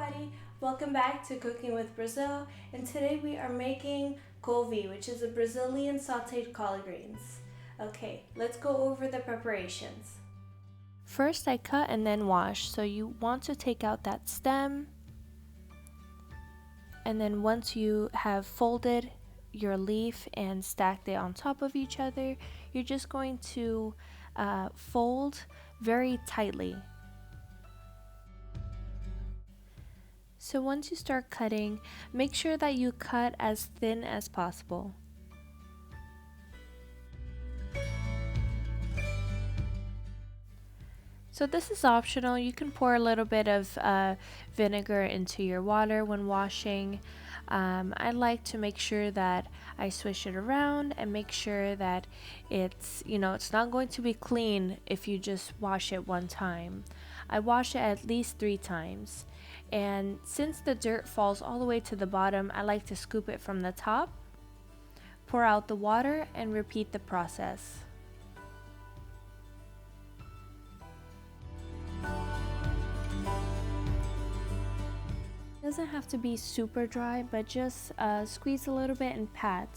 everybody, welcome back to Cooking with Brazil, and today we are making couve, which is a Brazilian sauteed collard greens. Okay, let's go over the preparations. First I cut and then wash, so you want to take out that stem, and then once you have folded your leaf and stacked it on top of each other, you're just going to fold very tightly. So once you start cutting, make sure that you cut as thin as possible. So this is optional. You can pour a little bit of vinegar into your water when washing. I like to make sure that I swish it around and make sure that it's not going to be clean if you just wash it one time. I wash it at least 3 times. And since the dirt falls all the way to the bottom, I like to scoop it from the top, pour out the water, and repeat the process. It doesn't have to be super dry, but just squeeze a little bit and pat.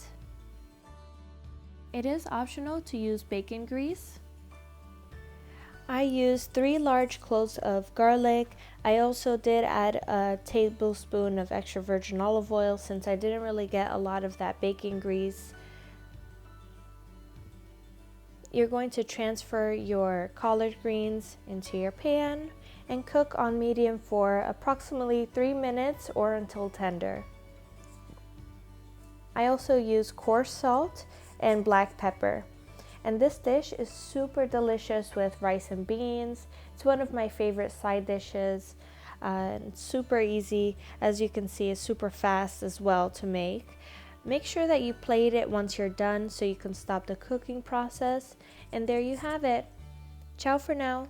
It is optional to use bacon grease. I used 3 large cloves of garlic. I also did add a tablespoon of extra virgin olive oil since I didn't really get a lot of that bacon grease. You're going to transfer your collard greens into your pan and cook on medium for approximately 3 minutes or until tender. I also use coarse salt and black pepper. And this dish is super delicious with rice and beans. It's one of my favorite side dishes. And super easy, as you can see, it's super fast as well to make. Make sure that you plate it once you're done so you can stop the cooking process. And there you have it. Ciao for now.